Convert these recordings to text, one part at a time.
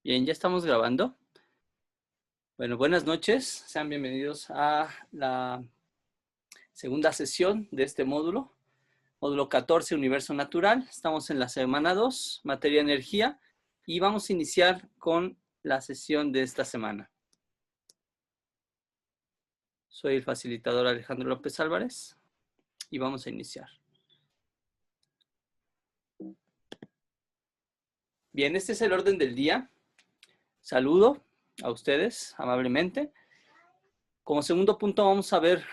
Bien, ya estamos grabando. Bueno, buenas noches. Sean bienvenidos a la segunda sesión de este módulo. Módulo 14, Universo Natural. Estamos en la semana 2, Materia Energía. Y vamos a iniciar con la sesión de esta semana. Soy el facilitador Alejandro López Álvarez. Y vamos a iniciar. Bien, este es el orden del día. Saludo a ustedes amablemente. Como segundo punto vamos a ver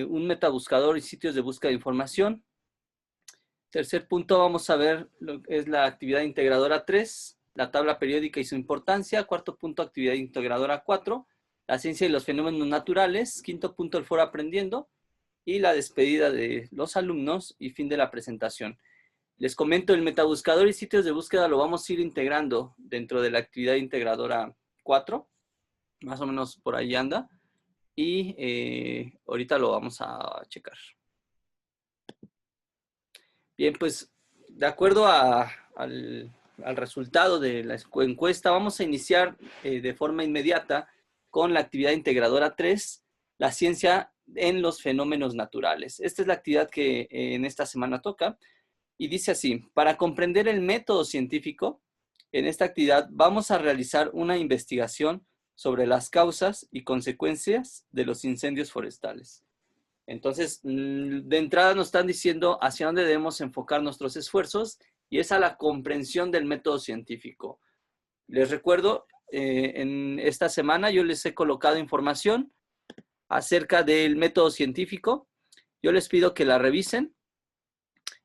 un metabuscador y sitios de búsqueda de información. Tercer punto vamos a ver lo que es la actividad integradora 3, la tabla periódica y su importancia. Cuarto punto, actividad integradora 4, la ciencia y los fenómenos naturales. Quinto punto, el foro aprendiendo. Y la despedida de los alumnos y fin de la presentación. Les comento, el metabuscador y sitios de búsqueda lo vamos a ir integrando dentro de la actividad integradora 4. Más o menos por ahí anda. Y ahorita lo vamos a checar. Bien, pues de acuerdo al resultado de la encuesta, vamos a iniciar de forma inmediata con la actividad integradora 3, la ciencia en los fenómenos naturales. Esta es la actividad que en esta semana toca y dice así: para comprender el método científico, en esta actividad vamos a realizar una investigación sobre las causas y consecuencias de los incendios forestales. Entonces, de entrada nos están diciendo hacia dónde debemos enfocar nuestros esfuerzos y es a la comprensión del método científico. Les recuerdo, en esta semana yo les he colocado información acerca del método científico. Yo les pido que la revisen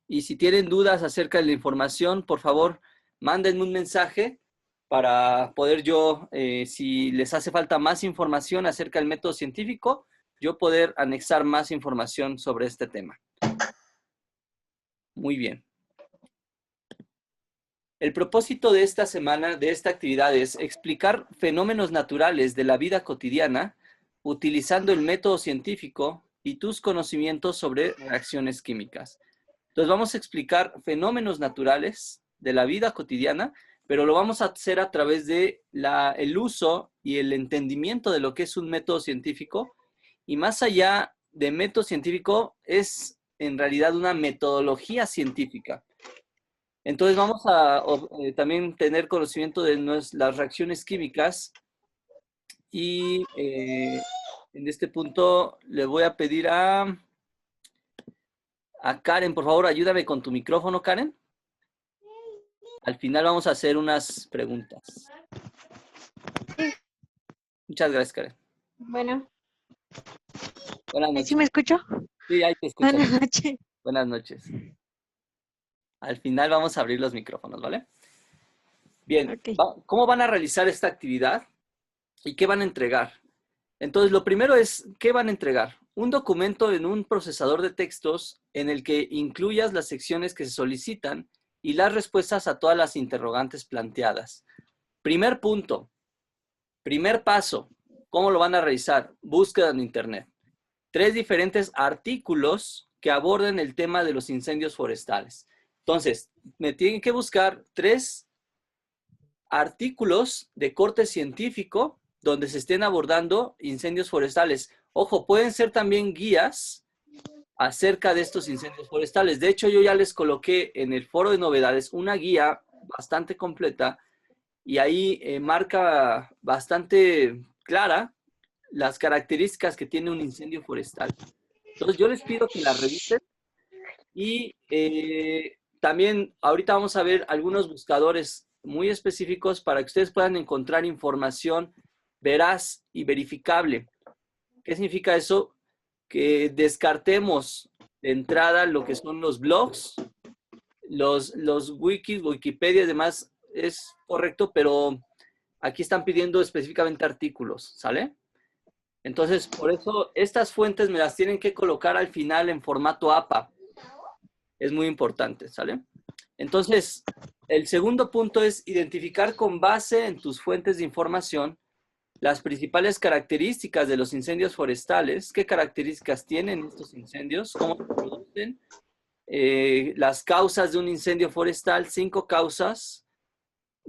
y si tienen dudas acerca de la información, por favor, mándenme un mensaje para poder yo, si les hace falta más información acerca del método científico, yo poder anexar más información sobre este tema. Muy bien. El propósito de esta semana, de esta actividad, es explicar fenómenos naturales de la vida cotidiana utilizando el método científico y tus conocimientos sobre reacciones químicas. Entonces vamos a explicar fenómenos naturales de la vida cotidiana, pero lo vamos a hacer a través de el uso y el entendimiento de lo que es un método científico. Y más allá de método científico, es en realidad una metodología científica. Entonces vamos a también tener conocimiento de las reacciones químicas y en este punto le voy a pedir a Karen, por favor, ayúdame con tu micrófono, Karen. Al final vamos a hacer unas preguntas. Muchas gracias, Karen. Bueno. Buenas noches. ¿Sí me escucho? Sí, ahí te escucho. Buenas noches. Buenas noches. Al final vamos a abrir los micrófonos, ¿vale? Bien, Okay. ¿Cómo van a realizar esta actividad y qué van a entregar? Entonces, lo primero es, ¿qué van a entregar? Un documento en un procesador de textos en el que incluyas las secciones que se solicitan y las respuestas a todas las interrogantes planteadas. Primer punto, primer paso, ¿cómo lo van a realizar? Búsqueda en Internet. 3 diferentes artículos que aborden el tema de los incendios forestales. Entonces, me tienen que buscar 3 artículos de corte científico donde se estén abordando incendios forestales. Ojo, pueden ser también guías acerca de estos incendios forestales. De hecho, yo ya les coloqué en el foro de novedades una guía bastante completa y ahí marca bastante clara las características que tiene un incendio forestal. Entonces, yo les pido que la revisen y también ahorita vamos a ver algunos buscadores muy específicos para que ustedes puedan encontrar información veraz y verificable. ¿Qué significa eso? Que descartemos de entrada lo que son los blogs, los wikis, Wikipedia y demás es correcto, pero aquí están pidiendo específicamente artículos, ¿sale? Entonces, por eso estas fuentes me las tienen que colocar al final en formato APA. Es muy importante, ¿sale? Entonces, el segundo punto es identificar con base en tus fuentes de información las principales características de los incendios forestales, qué características tienen estos incendios, cómo se producen, las causas de un incendio forestal, 5 causas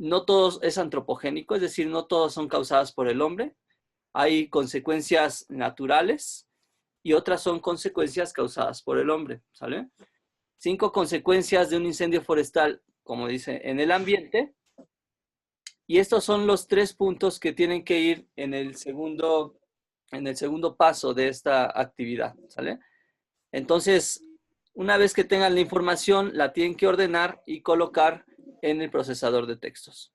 no todo es antropogénico, es decir, no todos son causadas por el hombre. Hay consecuencias naturales y otras son consecuencias causadas por el hombre, ¿sale? 5 consecuencias de un incendio forestal, como dice, en el ambiente. Y estos son los 3 puntos que tienen que ir en el segundo paso de esta actividad, ¿sale? Entonces, una vez que tengan la información, la tienen que ordenar y colocar en el procesador de textos.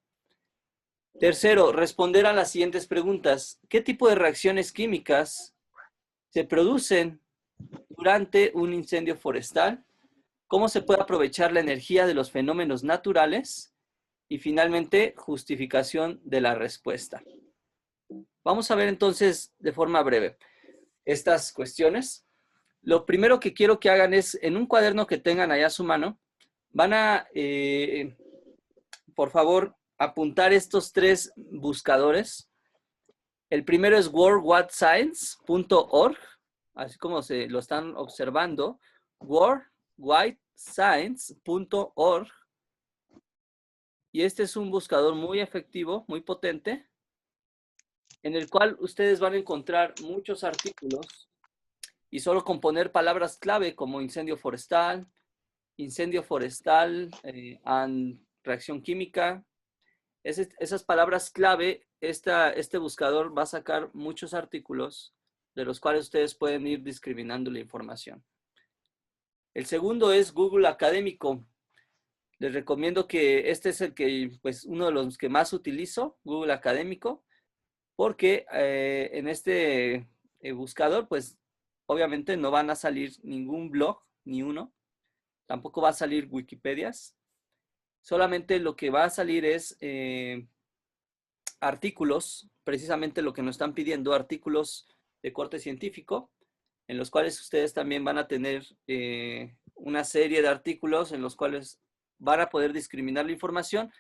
Tercero, responder a las siguientes preguntas. ¿Qué tipo de reacciones químicas se producen durante un incendio forestal? ¿Cómo se puede aprovechar la energía de los fenómenos naturales? Y finalmente, justificación de la respuesta. Vamos a ver entonces de forma breve estas cuestiones. Lo primero que quiero que hagan es, en un cuaderno que tengan allá a su mano, van a, por favor, apuntar estos 3 buscadores. El primero es worldwidescience.org, así como se lo están observando, worldwidescience.org. Y este es un buscador muy efectivo, muy potente, en el cual ustedes van a encontrar muchos artículos y solo con poner palabras clave como incendio forestal, reacción química, esas palabras clave, este buscador va a sacar muchos artículos de los cuales ustedes pueden ir discriminando la información. El segundo es Google Académico. Les recomiendo que este es el que, pues, uno de los que más utilizo, Google Académico, porque en este buscador, pues, obviamente no van a salir ningún blog, ni uno. Tampoco va a salir Wikipedias. Solamente lo que va a salir es artículos, precisamente lo que nos están pidiendo, artículos de corte científico, en los cuales ustedes también van a tener una serie de artículos en los cuales van a poder discriminar la información,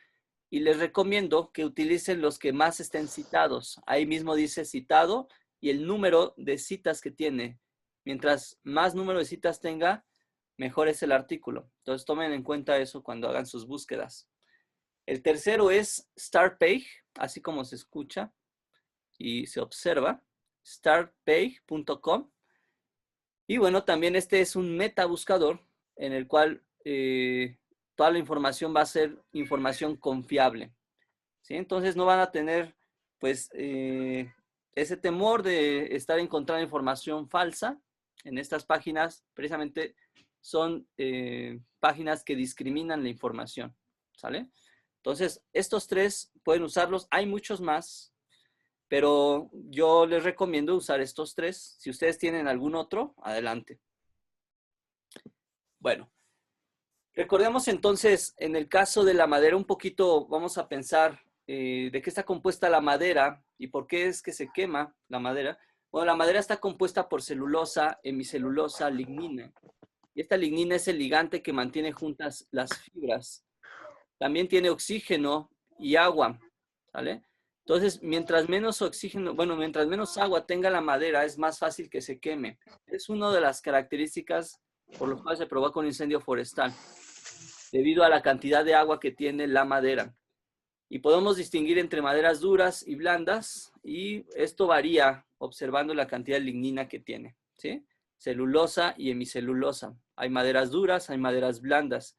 y les recomiendo que utilicen los que más estén citados. Ahí mismo dice citado y el número de citas que tiene. Mientras más número de citas tenga, mejor es el artículo. Entonces tomen en cuenta eso cuando hagan sus búsquedas. El tercero es StartPage, así como se escucha y se observa, startpage.com. Y bueno, también este es un metabuscador en el cual toda la información va a ser información confiable, ¿sí? Entonces no van a tener, pues, ese temor de estar encontrando información falsa en estas páginas. Precisamente son páginas que discriminan la información, ¿sale? Entonces, estos 3 pueden usarlos. Hay muchos más, pero yo les recomiendo usar estos 3. Si ustedes tienen algún otro, adelante. Bueno, recordemos entonces, en el caso de la madera, un poquito vamos a pensar de qué está compuesta la madera y por qué es que se quema la madera. Bueno, la madera está compuesta por celulosa, hemicelulosa, lignina. Y esta lignina es el ligante que mantiene juntas las fibras. También tiene oxígeno y agua, ¿vale? Entonces, mientras menos oxígeno, bueno, mientras menos agua tenga la madera, es más fácil que se queme. Es una de las características por las cuales se provoca un incendio forestal, debido a la cantidad de agua que tiene la madera. Y podemos distinguir entre maderas duras y blandas, y esto varía observando la cantidad de lignina que tiene, ¿sí? Celulosa y hemicelulosa. Hay maderas duras, hay maderas blandas.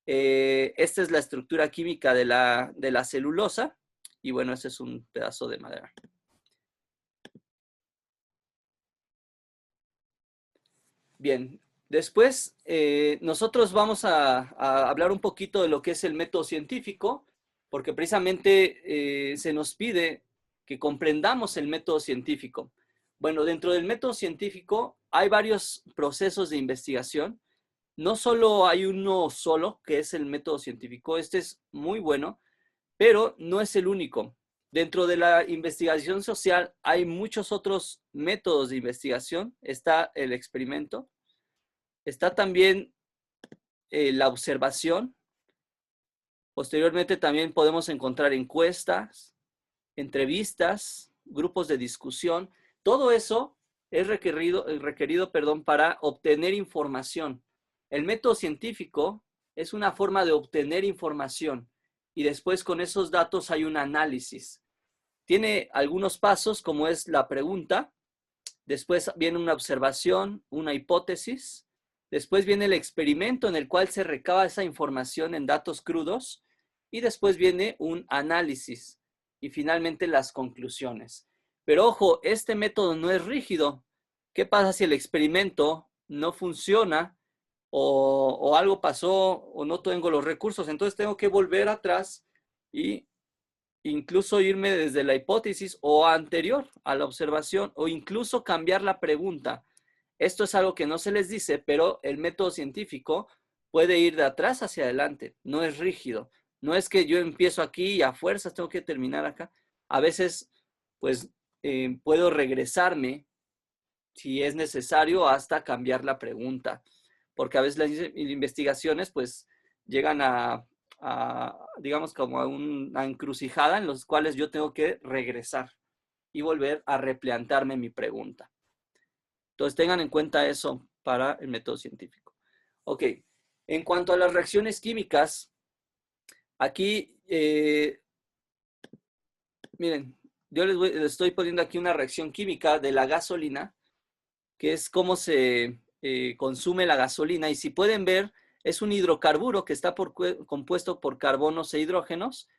Esta es la estructura química de la celulosa, y bueno, este es un pedazo de madera. Bien, después nosotros vamos a hablar un poquito de lo que es el método científico, porque precisamente se nos pide que comprendamos el método científico. Bueno, dentro del método científico hay varios procesos de investigación. No solo hay uno solo, que es el método científico. Este es muy bueno, pero no es el único. Dentro de la investigación social hay muchos otros métodos de investigación. Está el experimento, está también la observación. Posteriormente también podemos encontrar encuestas, entrevistas, grupos de discusión. Todo eso es requerido, para obtener información. El método científico es una forma de obtener información. y después con esos datos hay un análisis. Tiene algunos pasos, como es la pregunta, después viene una observación, una hipótesis, después viene el experimento en el cual se recaba esa información en datos crudos y después viene un análisis y finalmente las conclusiones. Pero ojo, este método no es rígido. ¿Qué pasa si el experimento no funciona o algo pasó o no tengo los recursos? Entonces tengo que volver atrás y incluso irme desde la hipótesis o anterior a la observación o incluso cambiar la pregunta. Esto es algo que no se les dice, pero el método científico puede ir de atrás hacia adelante, no es rígido. No es que yo empiezo aquí y a fuerzas tengo que terminar acá. A veces, pues, puedo regresarme si es necesario hasta cambiar la pregunta, porque a veces las investigaciones, pues, llegan digamos, como a una encrucijada en los cuales yo tengo que regresar y volver a replantearme mi pregunta. Entonces tengan en cuenta eso para el método científico. Ok, en cuanto a las reacciones químicas, aquí, miren, yo les estoy poniendo aquí una reacción química de la gasolina, que es cómo se consume la gasolina. Y si pueden ver, es un hidrocarburo que está compuesto por carbonos e hidrógenos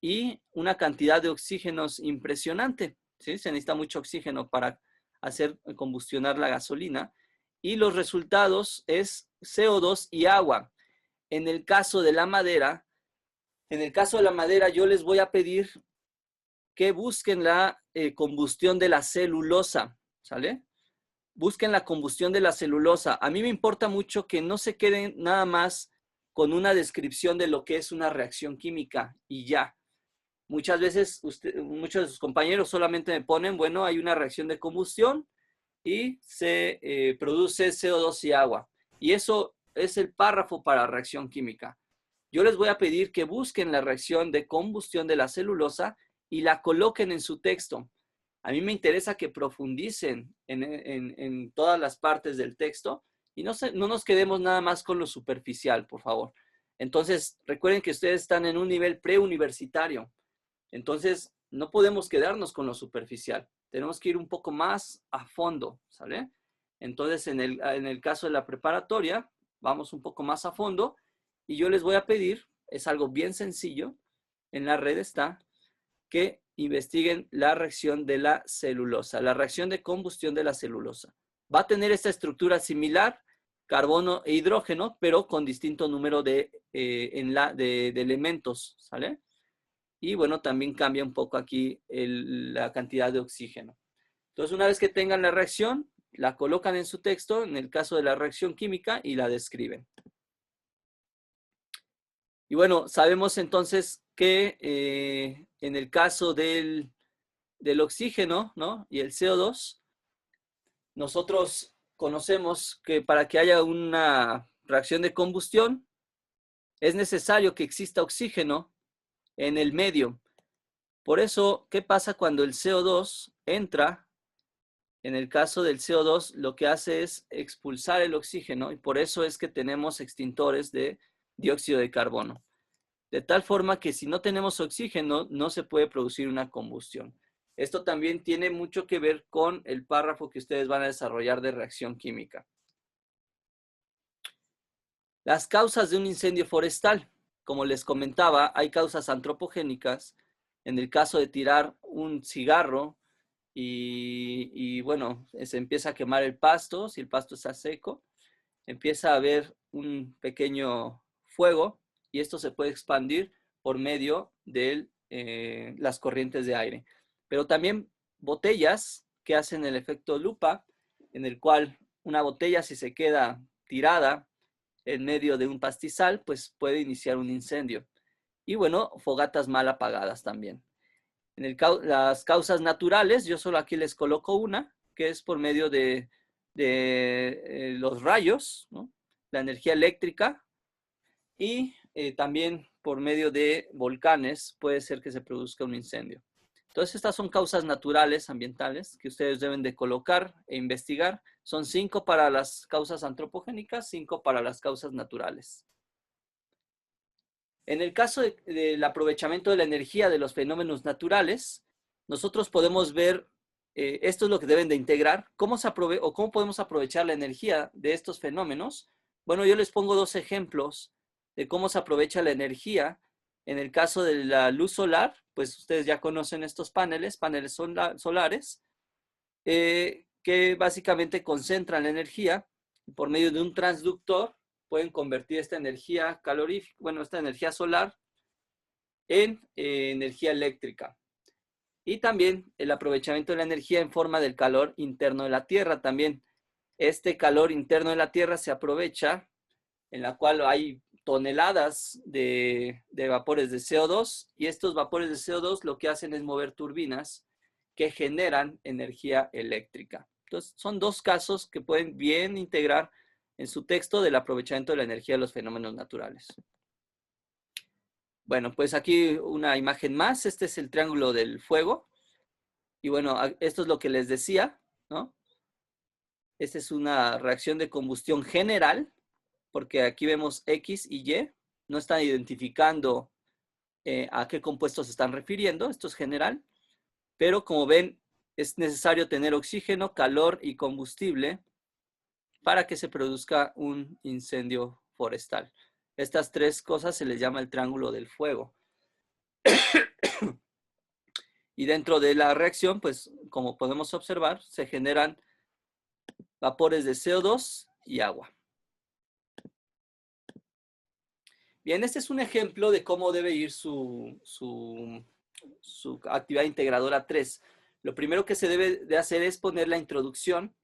y una cantidad de oxígenos impresionante. ¿Sí? Se necesita mucho oxígeno para hacer combustionar la gasolina. Y los resultados es CO2 y agua. En el caso de la madera, yo les voy a pedir que busquen la combustión de la celulosa, ¿sale? Busquen la combustión de la celulosa. A mí me importa mucho que no se queden nada más con una descripción de lo que es una reacción química y ya. Muchas veces muchos de sus compañeros solamente me ponen, bueno, hay una reacción de combustión y se produce CO2 y agua. Y eso es el párrafo para reacción química. Yo les voy a pedir que busquen la reacción de combustión de la celulosa y la coloquen en su texto. A mí me interesa que profundicen en todas las partes del texto y no nos quedemos nada más con lo superficial, por favor. Entonces, recuerden que ustedes están en un nivel preuniversitario. Entonces, no podemos quedarnos con lo superficial. Tenemos que ir un poco más a fondo, ¿sale? Entonces, en el caso de la preparatoria, vamos un poco más a fondo y yo les voy a pedir, es algo bien sencillo, en la red está, que investiguen la reacción de la celulosa, la reacción de combustión de la celulosa. Va a tener esta estructura similar, carbono e hidrógeno, pero con distinto número de elementos, ¿sale? Y bueno, también cambia un poco aquí la cantidad de oxígeno. Entonces, una vez que tengan la reacción, la colocan en su texto, en el caso de la reacción química, y la describen. Y bueno, sabemos entonces que en el caso del oxígeno, ¿no? Y el CO2, nosotros conocemos que para que haya una reacción de combustión, es necesario que exista oxígeno en el medio. Por eso, ¿qué pasa cuando el CO2 entra? En el caso del CO2, lo que hace es expulsar el oxígeno y por eso es que tenemos extintores de dióxido de carbono. De tal forma que si no tenemos oxígeno, no se puede producir una combustión. Esto también tiene mucho que ver con el párrafo que ustedes van a desarrollar de reacción química. Las causas de un incendio forestal. Como les comentaba, hay causas antropogénicas. En el caso de tirar un cigarro y bueno, se empieza a quemar el pasto, si el pasto está seco, empieza a haber un pequeño fuego y esto se puede expandir por medio de las corrientes de aire. Pero también botellas que hacen el efecto lupa, en el cual una botella si se queda tirada en medio de un pastizal, pues puede iniciar un incendio. Y bueno, fogatas mal apagadas también. Las causas naturales, yo solo aquí les coloco una, que es por medio de los rayos, ¿no? La energía eléctrica y también por medio de volcanes puede ser que se produzca un incendio. Entonces, estas son causas naturales, ambientales, que ustedes deben de colocar e investigar. Son 5 para las causas antropogénicas, 5 para las causas naturales. En el caso del aprovechamiento de la energía de los fenómenos naturales, nosotros podemos ver, esto es lo que deben de integrar, cómo podemos aprovechar la energía de estos fenómenos. Bueno, yo les pongo dos ejemplos de cómo se aprovecha la energía. En el caso de la luz solar, pues ustedes ya conocen estos paneles solares, que básicamente concentran la energía y por medio de un transductor pueden convertir esta energía calorífica, bueno, esta energía solar en energía eléctrica. Y también el aprovechamiento de la energía en forma del calor interno de la Tierra. También este calor interno de la Tierra se aprovecha, en la cual hay toneladas de vapores de CO2 y estos vapores de CO2 lo que hacen es mover turbinas que generan energía eléctrica. Entonces, son dos casos que pueden bien integrar en su texto del aprovechamiento de la energía de los fenómenos naturales. Bueno, pues aquí una imagen más. Este es el triángulo del fuego. Y bueno, esto es lo que les decía, ¿no? Esta es una reacción de combustión general, porque aquí vemos X y Y. No están identificando a qué compuestos se están refiriendo. Esto es general. Pero como ven, es necesario tener oxígeno, calor y combustible para que se produzca un incendio forestal. Estas tres cosas se les llama el triángulo del fuego. Y dentro de la reacción, pues como podemos observar, se generan vapores de CO2 y agua. Bien, este es un ejemplo de cómo debe ir su actividad integradora 3. Lo primero que se debe de hacer es poner la introducción.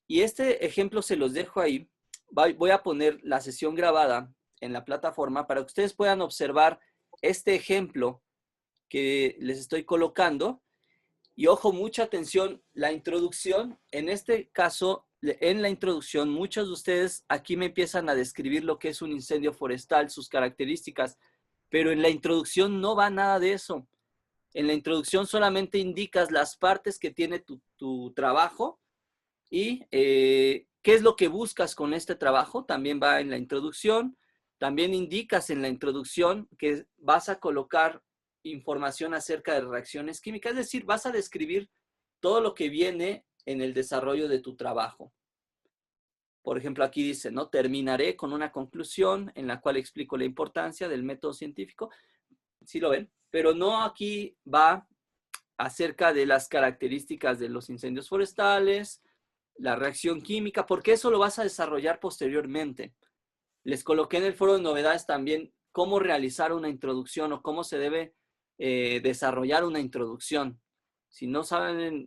Y este ejemplo se los dejo ahí. Voy a poner la sesión grabada en la plataforma para que ustedes puedan observar este ejemplo que les estoy colocando. Y ojo, mucha atención, la introducción. En este caso, en la introducción, muchos de ustedes aquí me empiezan a describir lo que es un incendio forestal, sus características, pero en la introducción no va nada de eso. En la introducción solamente indicas las partes que tiene tu trabajo y qué es lo que buscas con este trabajo. También va en la introducción. También indicas en la introducción que vas a colocar información acerca de reacciones químicas, es decir, vas a describir todo lo que viene en el desarrollo de tu trabajo. Por ejemplo, aquí dice, ¿no? Terminaré con una conclusión en la cual explico la importancia del método científico. Sí lo ven, pero no aquí va acerca de las características de los incendios forestales, la reacción química, porque eso lo vas a desarrollar posteriormente. Les coloqué en el foro de novedades también cómo realizar una introducción o cómo se debe desarrollar una introducción. Si no saben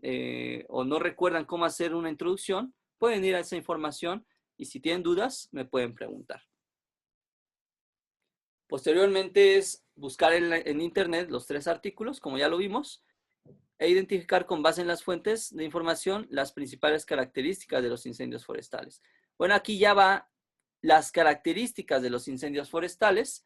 o no recuerdan cómo hacer una introducción, pueden ir a esa información y si tienen dudas, me pueden preguntar. Posteriormente es buscar en internet los 3 artículos, como ya lo vimos, e identificar con base en las fuentes de información las principales características de los incendios forestales. Bueno, aquí ya va las características de los incendios forestales.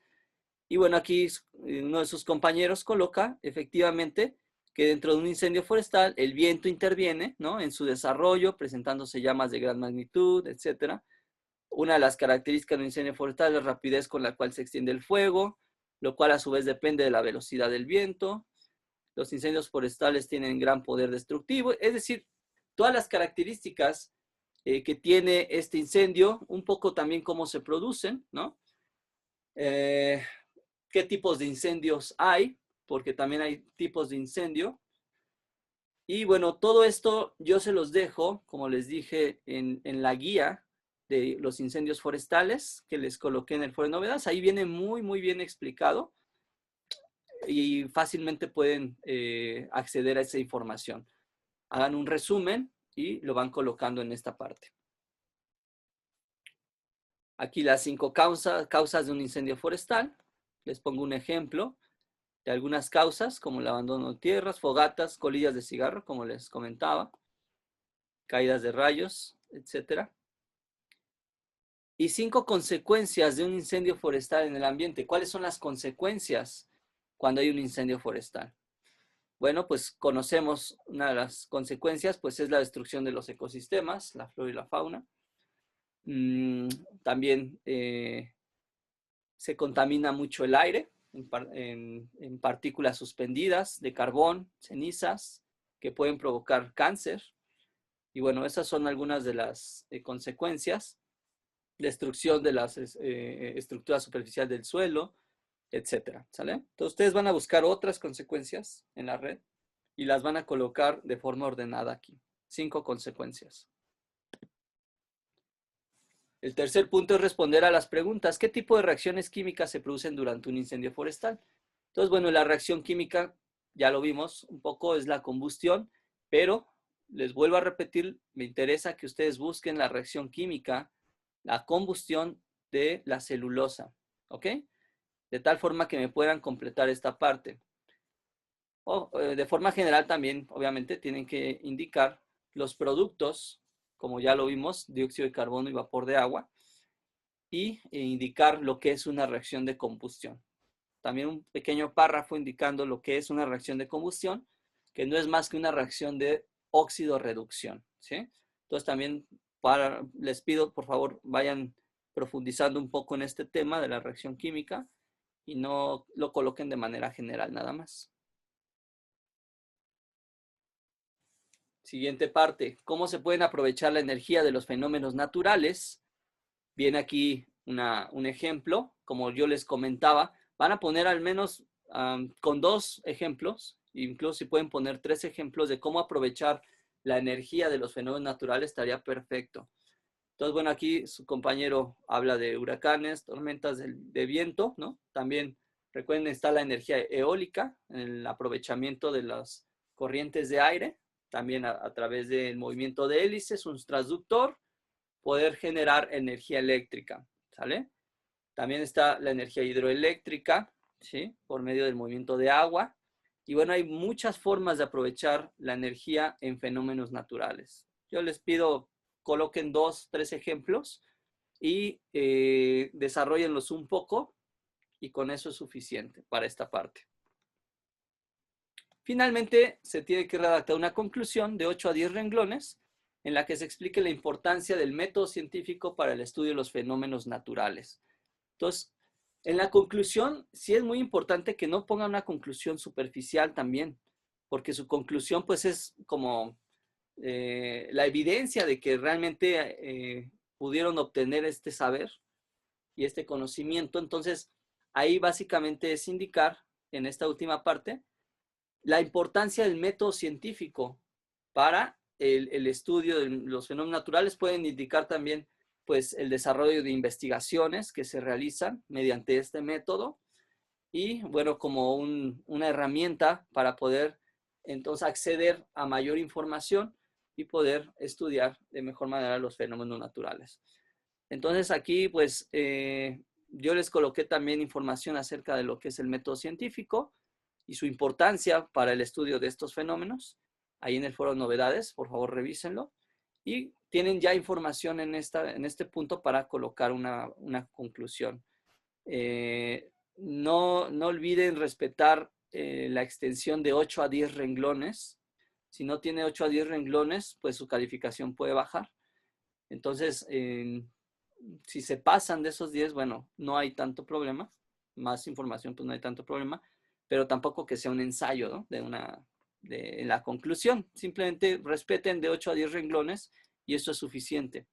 Y bueno, aquí uno de sus compañeros coloca efectivamente que dentro de un incendio forestal el viento interviene, ¿no? En su desarrollo, presentándose llamas de gran magnitud, etcétera. Una de las características de un incendio forestal es la rapidez con la cual se extiende el fuego, lo cual a su vez depende de la velocidad del viento. Los incendios forestales tienen gran poder destructivo, es decir, todas las características que tiene este incendio, un poco también cómo se producen, ¿no? Qué tipos de incendios hay, porque también hay tipos de incendio. Y bueno, todo esto yo se los dejo, como les dije, en la guía de los incendios forestales que les coloqué en el foro de novedades. Ahí viene muy, muy bien explicado y fácilmente pueden acceder a esa información. Hagan un resumen y lo van colocando en esta parte. Aquí las 5 causas de un incendio forestal. Les pongo un ejemplo de algunas causas, como el abandono de tierras, fogatas, colillas de cigarro, como les comentaba, caídas de rayos, etc. Y 5 consecuencias de un incendio forestal en el ambiente. ¿Cuáles son las consecuencias cuando hay un incendio forestal? Bueno, pues conocemos una de las consecuencias, pues es la destrucción de los ecosistemas, la flora y la fauna. También se contamina mucho el aire en partículas suspendidas de carbón, cenizas, que pueden provocar cáncer. Y bueno, esas son algunas de las consecuencias. Destrucción de las estructuras superficiales del suelo, etcétera, ¿sale? Entonces ustedes van a buscar otras consecuencias en la red y las van a colocar de forma ordenada aquí. 5 consecuencias. El tercer punto es responder a las preguntas. ¿Qué tipo de reacciones químicas se producen durante un incendio forestal? Entonces, bueno, la reacción química, ya lo vimos un poco, es la combustión, pero les vuelvo a repetir, me interesa que ustedes busquen la reacción química, la combustión de la celulosa, ¿ok? De tal forma que me puedan completar esta parte. De forma general también, obviamente, tienen que indicar los productos, como ya lo vimos, dióxido de carbono y vapor de agua, y indicar lo que es una reacción de combustión. También un pequeño párrafo indicando lo que es una reacción de combustión, que no es más que una reacción de óxido-reducción, ¿sí? Entonces también les pido, por favor, vayan profundizando un poco en este tema de la reacción química y no lo coloquen de manera general nada más. Siguiente parte, ¿cómo se pueden aprovechar la energía de los fenómenos naturales? Viene aquí un ejemplo, como yo les comentaba, van a poner al menos con 2 ejemplos, incluso si pueden poner 3 ejemplos de cómo aprovechar la energía de los fenómenos naturales, estaría perfecto. Entonces, bueno, aquí su compañero habla de huracanes, tormentas de viento, ¿no? También recuerden, está la energía eólica, el aprovechamiento de las corrientes de aire, también a través del movimiento de hélices, un transductor, poder generar energía eléctrica, ¿sale? También está la energía hidroeléctrica, ¿sí? Por medio del movimiento de agua. Y bueno, hay muchas formas de aprovechar la energía en fenómenos naturales. Yo les pido, coloquen 2, 3 ejemplos y desarrollenlos un poco y con eso es suficiente para esta parte. Finalmente, se tiene que redactar una conclusión de 8 a 10 renglones en la que se explique la importancia del método científico para el estudio de los fenómenos naturales. Entonces, en la conclusión, sí es muy importante que no ponga una conclusión superficial también, porque su conclusión pues es como la evidencia de que realmente pudieron obtener este saber y este conocimiento. Entonces, ahí básicamente es indicar, en esta última parte, la importancia del método científico para el estudio de los fenómenos naturales. Pueden indicar también pues el desarrollo de investigaciones que se realizan mediante este método y bueno, como una herramienta para poder entonces acceder a mayor información y poder estudiar de mejor manera los fenómenos naturales. Entonces aquí pues yo les coloqué también información acerca de lo que es el método científico y su importancia para el estudio de estos fenómenos. Ahí en el foro novedades, por favor revísenlo. Y tienen ya información en este punto para colocar una conclusión. No olviden respetar la extensión de 8 a 10 renglones. Si no tiene 8 a 10 renglones, pues su calificación puede bajar. Entonces, si se pasan de esos 10, bueno, no hay tanto problema. Más información, pues no hay tanto problema. Pero tampoco que sea un ensayo, ¿no? de la conclusión. Simplemente respeten de 8 a 10 renglones y eso es suficiente.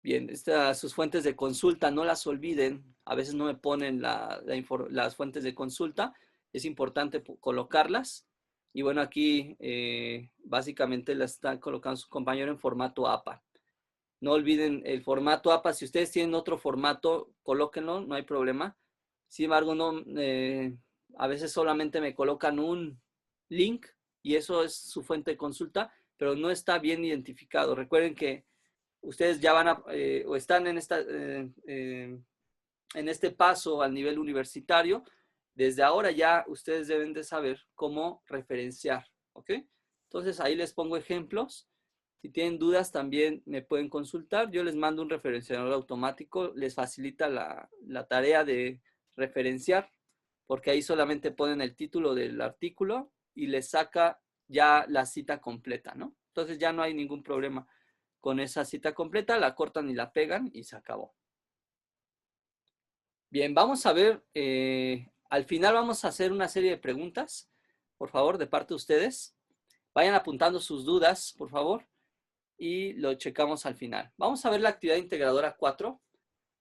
Bien, sus fuentes de consulta, no las olviden. A veces no me ponen las fuentes de consulta. Es importante colocarlas. Y bueno, aquí básicamente las está colocando su compañero en formato APA. No olviden el formato APA. Si ustedes tienen otro formato, colóquenlo, no hay problema. Sin embargo, no, a veces solamente me colocan un link y eso es su fuente de consulta, pero no está bien identificado. Recuerden que ustedes ya van o están en este paso al nivel universitario. Desde ahora ya ustedes deben de saber cómo referenciar, ¿ok? Entonces ahí les pongo ejemplos. Si tienen dudas también me pueden consultar. Yo les mando un referenciador automático. Les facilita la tarea de referenciar porque ahí solamente ponen el título del artículo y les saca ya la cita completa, ¿no? Entonces ya no hay ningún problema con esa cita completa. La cortan y la pegan y se acabó. Bien, vamos a ver, al final vamos a hacer una serie de preguntas, por favor, de parte de ustedes. Vayan apuntando sus dudas, por favor, y lo checamos al final. Vamos a ver la actividad integradora 4,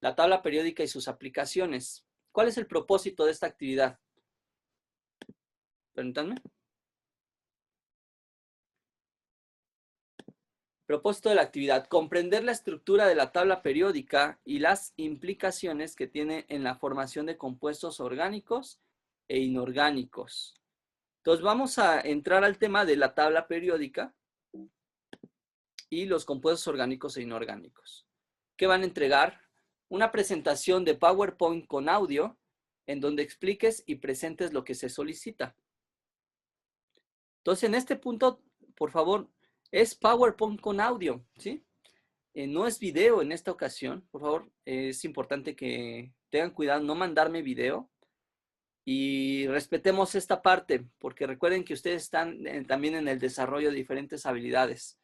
la tabla periódica y sus aplicaciones. ¿Cuál es el propósito de esta actividad? Permítanme. Propósito de la actividad: comprender la estructura de la tabla periódica y las implicaciones que tiene en la formación de compuestos orgánicos e inorgánicos. Entonces vamos a entrar al tema de la tabla periódica y los compuestos orgánicos e inorgánicos, que van a entregar una presentación de PowerPoint con audio en donde expliques y presentes lo que se solicita. Entonces, en este punto, por favor, es PowerPoint con audio, ¿sí? No es video en esta ocasión. Por favor, es importante que tengan cuidado, no mandarme video y respetemos esta parte, porque recuerden que ustedes están también en el desarrollo de diferentes habilidades.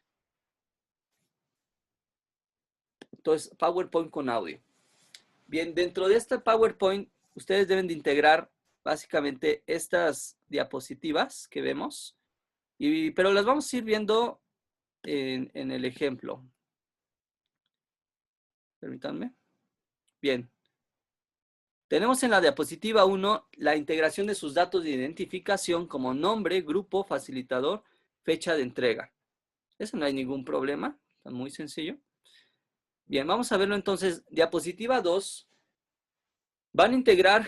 Entonces, PowerPoint con audio. Bien, dentro de este PowerPoint, ustedes deben de integrar básicamente estas diapositivas que vemos, pero las vamos a ir viendo en el ejemplo. Permítanme. Bien. Tenemos en la diapositiva 1 la integración de sus datos de identificación como nombre, grupo, facilitador, fecha de entrega. Eso no hay ningún problema, está muy sencillo. Bien, vamos a verlo entonces. Diapositiva 2. Van a integrar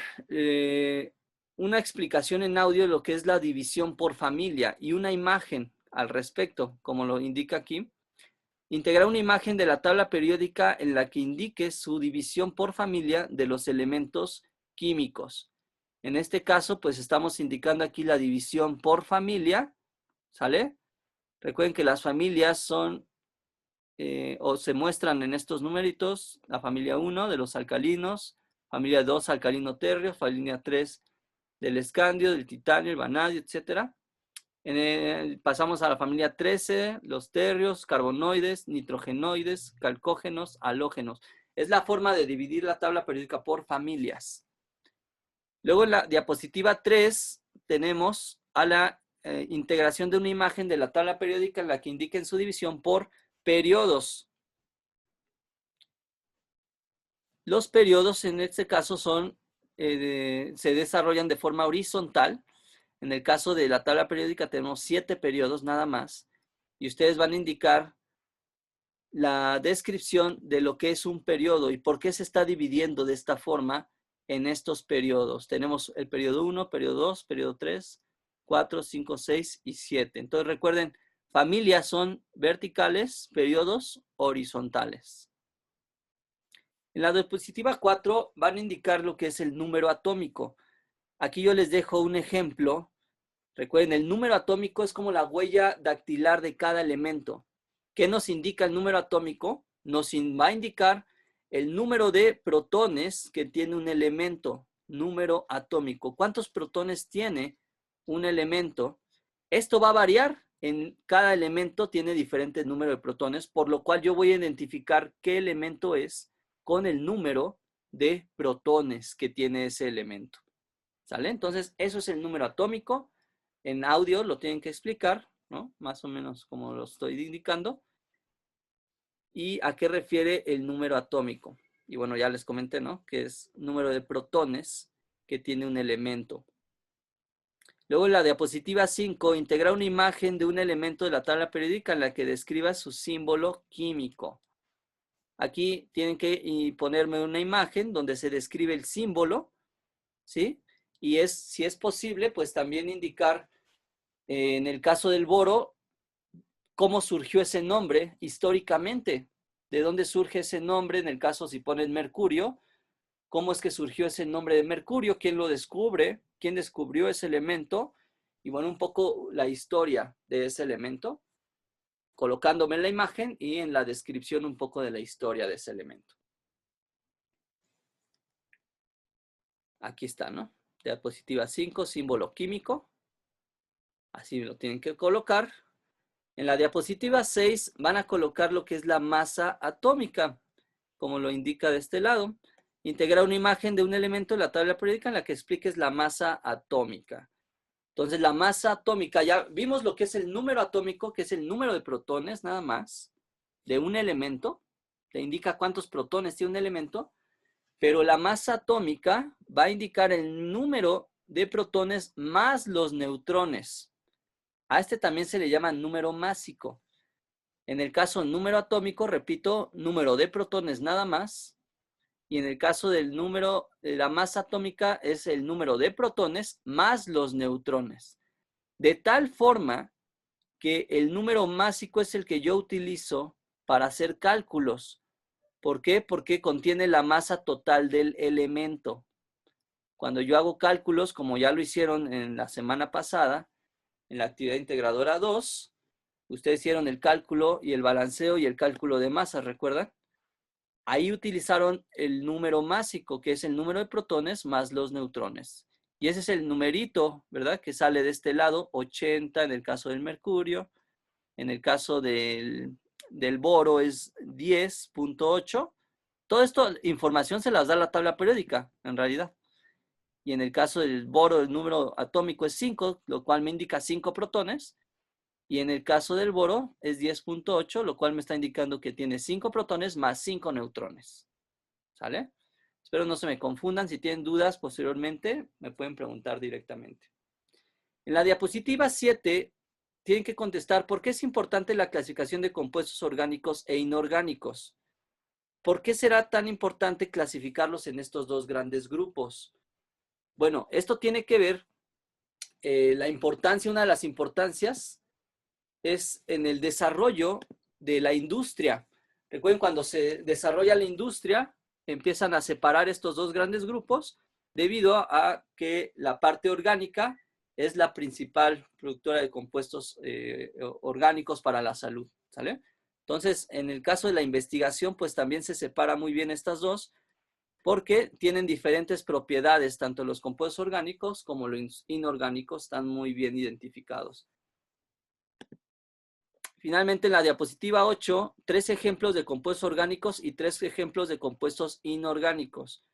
una explicación en audio de lo que es la división por familia y una imagen al respecto, como lo indica aquí. Integrar una imagen de la tabla periódica en la que indique su división por familia de los elementos químicos. En este caso, pues estamos indicando aquí la división por familia, ¿sale? Recuerden que las familias son, o se muestran en estos numeritos: la familia 1 de los alcalinos, familia 2 alcalino terrio, familia 3 del escandio, del titanio, el vanadio, etc. Pasamos a la familia 13, los terrios, carbonoides, nitrogenoides, calcógenos, halógenos. Es la forma de dividir la tabla periódica por familias. Luego en la diapositiva 3 tenemos a la integración de una imagen de la tabla periódica en la que indiquen su división por periodos. Los periodos en este caso son, se desarrollan de forma horizontal. En el caso de la tabla periódica tenemos 7 periodos nada más. Y ustedes van a indicar la descripción de lo que es un periodo y por qué se está dividiendo de esta forma en estos periodos. Tenemos el periodo 1, periodo 2, periodo 3, 4, 5, 6 y 7. Entonces recuerden, familias son verticales, periodos horizontales. En la diapositiva 4 van a indicar lo que es el número atómico. Aquí yo les dejo un ejemplo. Recuerden, el número atómico es como la huella dactilar de cada elemento. ¿Qué nos indica el número atómico? Nos va a indicar el número de protones que tiene un elemento, número atómico. ¿Cuántos protones tiene un elemento? Esto va a variar. En cada elemento tiene diferente número de protones, por lo cual yo voy a identificar qué elemento es con el número de protones que tiene ese elemento. ¿Sale? Entonces, eso es el número atómico. En audio lo tienen que explicar, ¿no? Más o menos como lo estoy indicando. ¿Y a qué refiere el número atómico? Y bueno, ya les comenté, ¿no? Que es número de protones que tiene un elemento. Luego en la diapositiva 5, integrar una imagen de un elemento de la tabla periódica en la que describa su símbolo químico. Aquí tienen que ponerme una imagen donde se describe el símbolo, ¿sí? Y si es posible, pues también indicar, en el caso del boro, cómo surgió ese nombre históricamente. ¿De dónde surge ese nombre? En el caso, si ponen mercurio, ¿cómo es que surgió ese nombre de mercurio? ¿Quién lo descubre? ¿Quién descubrió ese elemento? Y bueno, un poco la historia de ese elemento, colocándome en la imagen y en la descripción un poco de la historia de ese elemento. Aquí está, ¿no? Diapositiva 5, símbolo químico. Así lo tienen que colocar. En la diapositiva 6 van a colocar lo que es la masa atómica, como lo indica de este lado. integrar una imagen de un elemento de la tabla periódica en la que expliques la masa atómica. Entonces, la masa atómica, ya vimos lo que es el número atómico, que es el número de protones nada más, de un elemento. Te indica cuántos protones tiene un elemento, pero la masa atómica va a indicar el número de protones más los neutrones. A este también se le llama número másico. En el caso del número atómico, repito, número de protones nada más. Y en el caso del número de la masa atómica es el número de protones más los neutrones. De tal forma que el número másico es el que yo utilizo para hacer cálculos. ¿Por qué? Porque contiene la masa total del elemento. Cuando yo hago cálculos, como ya lo hicieron en la semana pasada, en la actividad integradora 2, ustedes hicieron el cálculo y el balanceo y el cálculo de masa, ¿recuerdan? Ahí utilizaron el número másico, que es el número de protones más los neutrones. Y ese es el numerito, ¿verdad? Que sale de este lado, 80 en el caso del mercurio. En el caso del boro es 10.8. Todo esto, información se las da la tabla periódica, en realidad. Y en el caso del boro, el número atómico es 5, lo cual me indica 5 protones. Y en el caso del boro es 10.8, lo cual me está indicando que tiene 5 protones más 5 neutrones. ¿Sale? Espero no se me confundan. Si tienen dudas posteriormente, me pueden preguntar directamente. En la diapositiva 7, tienen que contestar por qué es importante la clasificación de compuestos orgánicos e inorgánicos. ¿Por qué será tan importante clasificarlos en estos dos grandes grupos? Bueno, esto tiene que ver, la importancia, una de las importancias es en el desarrollo de la industria. Recuerden, cuando se desarrolla la industria, empiezan a separar estos dos grandes grupos debido a que la parte orgánica es la principal productora de compuestos orgánicos para la salud, ¿sale? Entonces, en el caso de la investigación, pues también se separa muy bien estas dos, porque tienen diferentes propiedades, tanto los compuestos orgánicos como los inorgánicos están muy bien identificados. Finalmente, en la diapositiva 8, 3 ejemplos de compuestos orgánicos y 3 ejemplos de compuestos inorgánicos.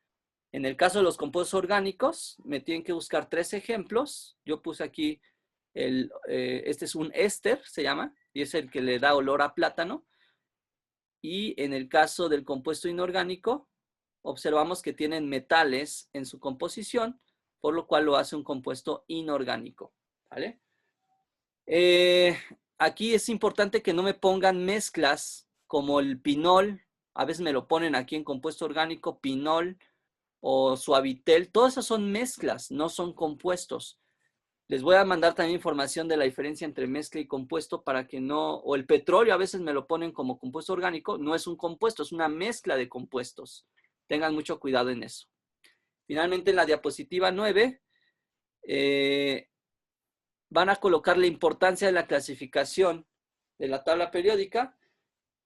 En el caso de los compuestos orgánicos, me tienen que buscar 3 ejemplos. Yo puse aquí, este es un éster, se llama, y es el que le da olor a plátano. Y en el caso del compuesto inorgánico, observamos que tienen metales en su composición, por lo cual lo hace un compuesto inorgánico. ¿Vale? Aquí es importante que no me pongan mezclas como el pinol. A veces me lo ponen aquí en compuesto orgánico, pinol o suavitel. Todas esas son mezclas, no son compuestos. Les voy a mandar también información de la diferencia entre mezcla y compuesto para que no, o el petróleo a veces me lo ponen como compuesto orgánico, no es un compuesto, es una mezcla de compuestos. Tengan mucho cuidado en eso. Finalmente, en la diapositiva 9, van a colocar la importancia de la clasificación de la tabla periódica.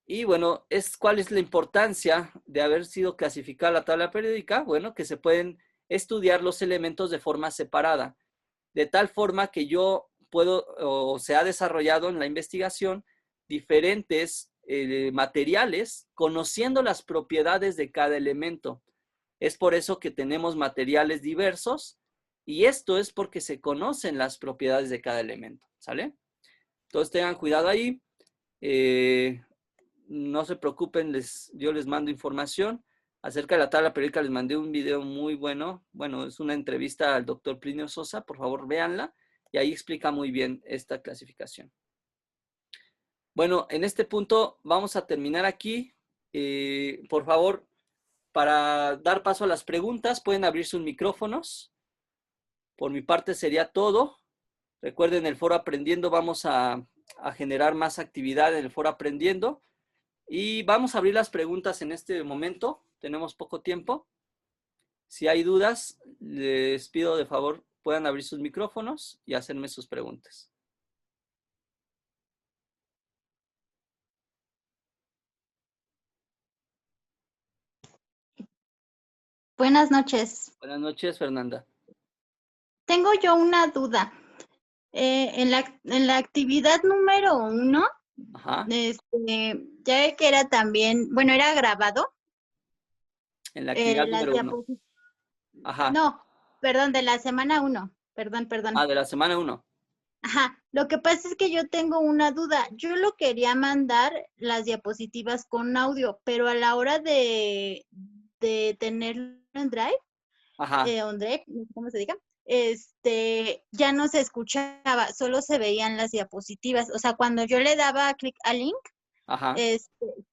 Y bueno, ¿cuál es la importancia de haber sido clasificada la tabla periódica? Bueno, que se pueden estudiar los elementos de forma separada, de tal forma que yo puedo, o se ha desarrollado en la investigación, diferentes materiales conociendo las propiedades de cada elemento. Es por eso que tenemos materiales diversos y esto es porque se conocen las propiedades de cada elemento, ¿sale? Entonces tengan cuidado ahí. No se preocupen, yo les mando información. Acerca de la tabla periódica les mandé un video muy bueno. Bueno, es una entrevista al doctor Plinio Sosa. Por favor, véanla. Y ahí explica muy bien esta clasificación. Bueno, en este punto vamos a terminar aquí. Por favor, para dar paso a las preguntas, pueden abrir sus micrófonos. Por mi parte sería todo. Recuerden, el Foro Aprendiendo vamos a generar más actividad en el Foro Aprendiendo. Y vamos a abrir las preguntas en este momento. Tenemos poco tiempo. Si hay dudas, les pido de favor puedan abrir sus micrófonos y hacerme sus preguntas. Buenas noches. Buenas noches, Fernanda. Tengo yo una duda. En la actividad número 1, Ajá. ya ve que era también, bueno, era grabado. En la actividad las número 1. diapositivas. Ajá. No, perdón, de la semana 1. Perdón. Ah, de la semana 1. Ajá, lo que pasa es que yo tengo una duda. Yo lo quería mandar las diapositivas con audio, pero a la hora de tenerlo en Drive, Ajá, on Drive, no sé cómo se diga, ya no se escuchaba, solo se veían las diapositivas. O sea, cuando yo le daba clic al link, ajá,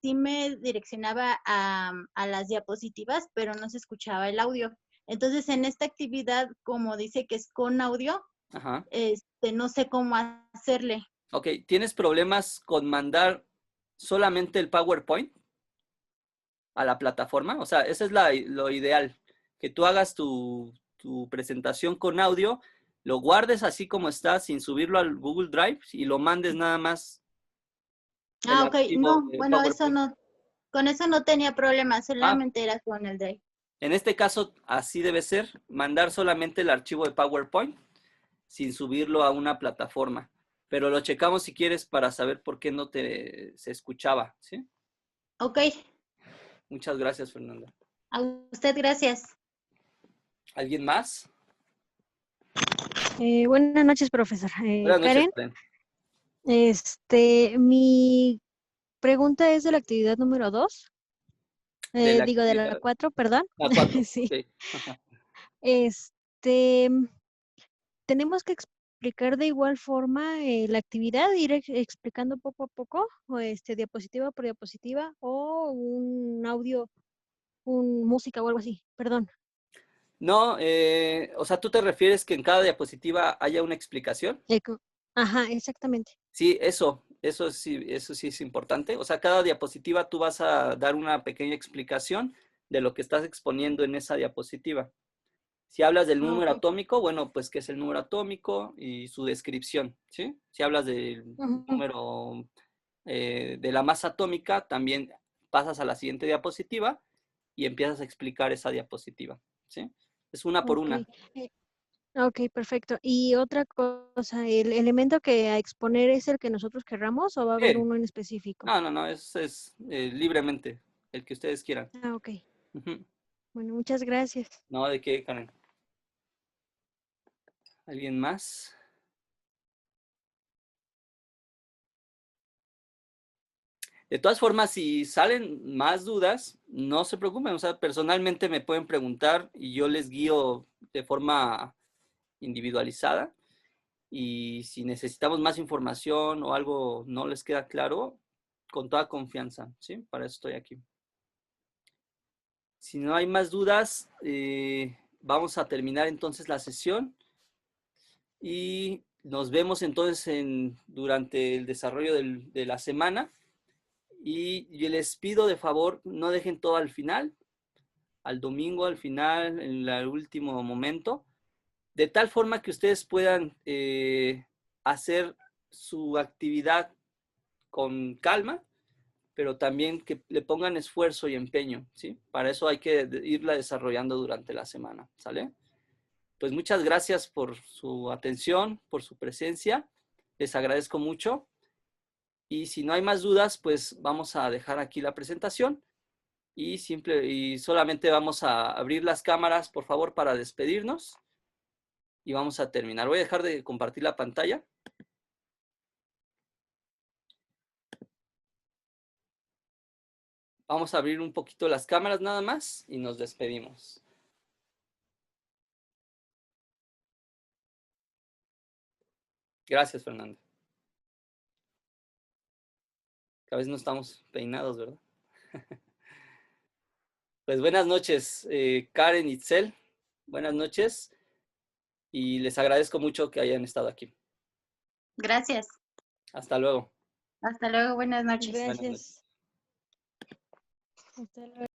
sí me direccionaba a las diapositivas, pero no se escuchaba el audio. Entonces, en esta actividad, como dice que es con audio, ajá. no sé cómo hacerle. Ok, ¿tienes problemas con mandar solamente el PowerPoint a la plataforma? O sea, eso es lo ideal, que tú hagas tu presentación con audio, lo guardes así como está, sin subirlo al Google Drive y lo mandes nada más el Ah, ok, archivo no, de bueno, eso PowerPoint. no, con eso no tenía problema, Ah, solamente era con el Drive. en este caso, así debe ser, mandar solamente el archivo de PowerPoint sin subirlo a una plataforma. Pero lo checamos si quieres para saber por qué no se escuchaba, ¿sí? Ok, Muchas gracias, Fernanda. a usted gracias. ¿Alguien más? Buenas noches, profesor. Buenas noches, Karen, Karen. mi pregunta es de la actividad número 2, De la digo de la actividad. 4, perdón. A 4, Sí. ok. Este, tenemos que explicar de igual forma la actividad, ir explicando poco a poco, o diapositiva por diapositiva, o un audio, un música o algo así, perdón. No, o sea, ¿tú te refieres que en cada diapositiva haya una explicación? Ajá, exactamente. Sí, eso sí es importante. O sea, cada diapositiva tú vas a dar una pequeña explicación de lo que estás exponiendo en esa diapositiva. Si hablas del Ah, número ok. atómico, bueno, pues qué es el número atómico y su descripción, ¿sí? Si hablas del Ujú. número de la masa atómica, también pasas a la siguiente diapositiva y empiezas a explicar esa diapositiva, ¿sí? Es una por Ok. una. Ok, perfecto. Y otra cosa, ¿el elemento que a exponer es el que nosotros querramos o va a haber Sí. uno en específico? No, es libremente el que ustedes quieran. Ah, ok. Ujú. Bueno, muchas gracias. No, ¿de qué, Karen? ¿Alguien más? De todas formas, si salen más dudas, no se preocupen. O sea, personalmente me pueden preguntar y yo les guío de forma individualizada. Y si necesitamos más información o algo no les queda claro, con toda confianza, ¿sí? Para eso estoy aquí. Si no hay más dudas, vamos a terminar entonces la sesión y nos vemos entonces durante el desarrollo de la semana. Y yo les pido de favor, no dejen todo al final, al domingo, al final, en el último momento, de tal forma que ustedes puedan hacer su actividad con calma, pero también que le pongan esfuerzo y empeño, ¿sí? Para eso hay que irla desarrollando durante la semana, ¿sale? Pues muchas gracias por su atención, por su presencia. Les agradezco mucho. Y si no hay más dudas, pues vamos a dejar aquí la presentación y solamente vamos a abrir las cámaras, por favor, para despedirnos y vamos a terminar. Voy a dejar de compartir la pantalla. Vamos a abrir un poquito las cámaras nada más y nos despedimos. Gracias, Fernando. Cada vez no estamos peinados, ¿verdad? Pues buenas noches, Karen, Itzel. Buenas noches y les agradezco mucho que hayan estado aquí. Gracias. Hasta luego. Hasta luego, buenas noches. Buenas noches. Gracias. Hasta luego.